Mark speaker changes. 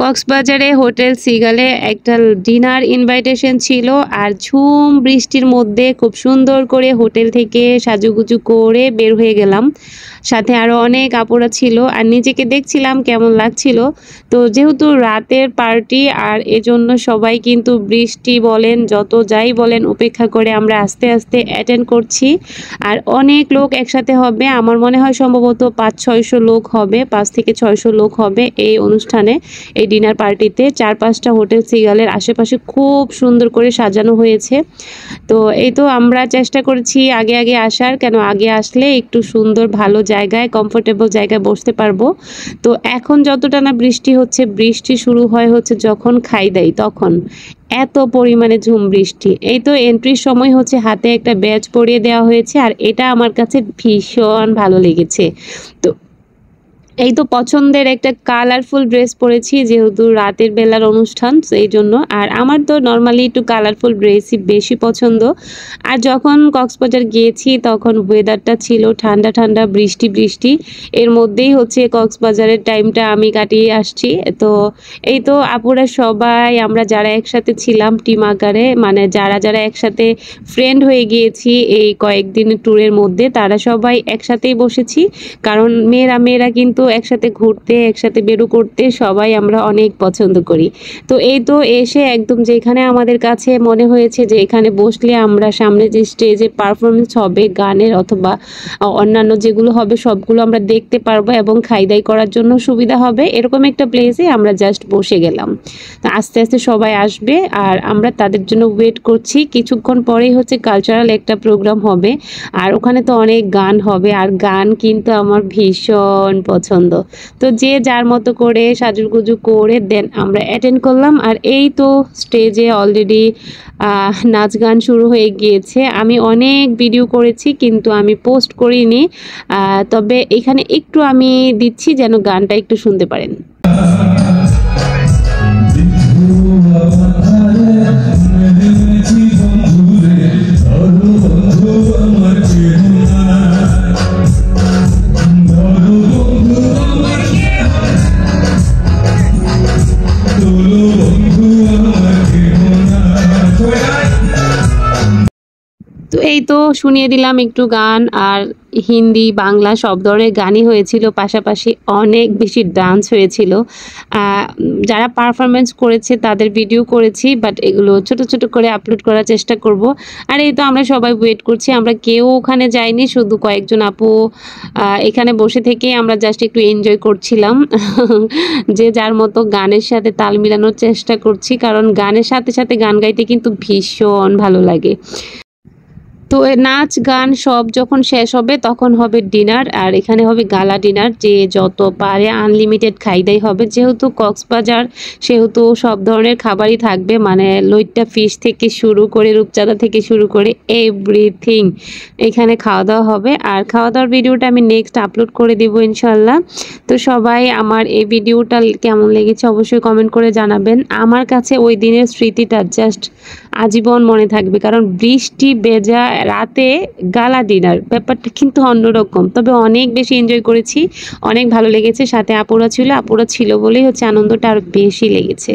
Speaker 1: কক্সবাজারে হোটেল সিগালে একটা dinner invitation ছিল, আর ঝুম বৃষ্টির মধ্যে খুব সুন্দর করে হোটেল থেকে সাজুগুজু করে বের হয়ে গেলাম। সাথে আরও অনেক আপুরা ছিল, আর নিজেকে দেখছিলাম কেমন লাগছিল। তো যেহেতু রাতের পার্টি, আর এজন্য সবাই কিন্তু বৃষ্টি বলেন যত যাই বলেন উপেক্ষা করে আমরা আস্তে আস্তে অ্যাটেন্ড করছি। আর অনেক লোক একসাথে হবে, আমার মনে হয় সম্ভবত 500-600 লোক হবে, 5 থেকে 600 লোক হবে এই অনুষ্ঠানে, এই ডিনার পার্টিতে। 4-5টা হোটেল সিগালের আশেপাশে খুব সুন্দর করে সাজানো হয়েছে। তো এই তো আমরা চেষ্টা করেছি আগে আগে আসার, কেন আগে আসলে একটু সুন্দর ভালো জায়গায় কমফোর্টেবল জায়গায় বসতে পারবো। তো এখন যতটা না বৃষ্টি হচ্ছে, বৃষ্টি শুরু হয় হচ্ছে যখন খাই দেয় তখন এত পরিমাণে ঝুম বৃষ্টি। এই তো এন্ট্রির সময় হচ্ছে হাতে একটা ব্যাজ পরিয়ে দেওয়া হয়েছে, আর এটা আমার কাছে ভীষণ ভালো লেগেছে। তো এই তো পছন্দের একটা কালারফুল ড্রেস পরেছি, যেহেতু রাতের বেলার অনুষ্ঠান সেই জন্য। আর আমার তো নর্মালি একটু কালারফুল ড্রেসই বেশি পছন্দ। আর যখন কক্সবাজার গিয়েছি তখন ওয়েদারটা ছিল ঠান্ডা ঠান্ডা, বৃষ্টি বৃষ্টি, এর মধ্যেই হচ্ছে কক্সবাজারের টাইমটা আমি কাটিয়ে আসছি। তো এই তো আপুরা সবাই আমরা যারা একসাথে ছিলাম টিম আকারে, মানে যারা যারা একসাথে ফ্রেন্ড হয়ে গিয়েছি এই কয়েকদিনের ট্যুরের মধ্যে, তারা সবাই একসাথেই বসেছি। কারণ মেয়েরা মেয়েরা কিন্তু একসাথে ঘুরতে, একসাথে বেরো করতে সবাই আমরা অনেক পছন্দ করি। তো এই তো এসে একদম যেখানে আমাদের কাছে মনে হয়েছে যে এখানে বসলে আমরা সামনে যে স্টেজে পারফরমেন্স হবে গানের অথবা অন্যান্য যেগুলো হবে সবগুলো আমরা দেখতে পারবো এবং খাইদাই করার জন্য সুবিধা হবে, এরকম একটা প্লেসে আমরা জাস্ট বসে গেলাম। তো আস্তে আস্তে সবাই আসবে আর আমরা তাদের জন্য ওয়েট করছি। কিছুক্ষণ পরেই হচ্ছে কালচারাল একটা প্রোগ্রাম হবে, আর ওখানে তো অনেক গান হবে, আর গান কিন্তু আমার ভীষণ পছন্দ। তো যে যার মতো করে সাজুগুজু করে দেন আমরা অ্যাটেন্ড করলাম। আর এই তো স্টেজে অলরেডি নাচ গান শুরু হয়ে গিয়েছে। আমি অনেক ভিডিও করেছি কিন্তু আমি পোস্ট করিনি, তবে এখানে একটু আমি দিচ্ছি যেন গানটা একটু শুনতে পারেন। তো এই তো শুনিয়ে দিলাম একটু গান, আর হিন্দি বাংলা সব ধরনের গানই হয়েছিল, পাশাপাশি অনেক বেশি ডান্স হয়েছিল। যারা পারফরমেন্স করেছে তাদের ভিডিও করেছি, বাট এগুলো ছোট ছোট করে আপলোড করার চেষ্টা করব। আর এই তো আমরা সবাই ওয়েট করছি, আমরা কেউ ওখানে যাইনি, শুধু কয়েকজন আপু এখানে বসে থেকেই আমরা জাস্ট একটু এনজয় করছিলাম। যে যার মতো গানের সাথে তাল মিলানোর চেষ্টা করছি, কারণ গানের সাথে সাথে গান গাইতে কিন্তু ভীষণ ভালো লাগে। তো নাচ গান সব যখন শেষ হবে তখন হবে ডিনার, আর এখানে হবে গালা ডিনার, যে যত পারে আনলিমিটেড খাইদাই হবে। যেহেতু কক্সবাজার সেহেতু সব ধরনের খাবারই থাকবে, মানে লইট্টা ফিশ থেকে শুরু করে রূপচাঁদা থেকে শুরু করে এভরিথিং এখানে খাওয়া দাওয়া হবে। আর খাওয়া দাওয়ার ভিডিওটা আমি নেক্সট আপলোড করে দিব ইনশাল্লাহ। তো সবাই আমার এই ভিডিওটা কেমন লেগেছে অবশ্যই কমেন্ট করে জানাবেন। আমার কাছে ওই দিনের স্মৃতিটা জাস্ট আজীবন মনে থাকবে, কারণ বৃষ্টি ভেজা রাতে গালা ডিনার ব্যাপারটা কিন্তু অন্যরকম। তবে অনেক বেশি এনজয় করেছি, অনেক ভালো লেগেছে। সাথে আপুরা ছিল বলেই হচ্ছে আনন্দটা আরো বেশি লেগেছে।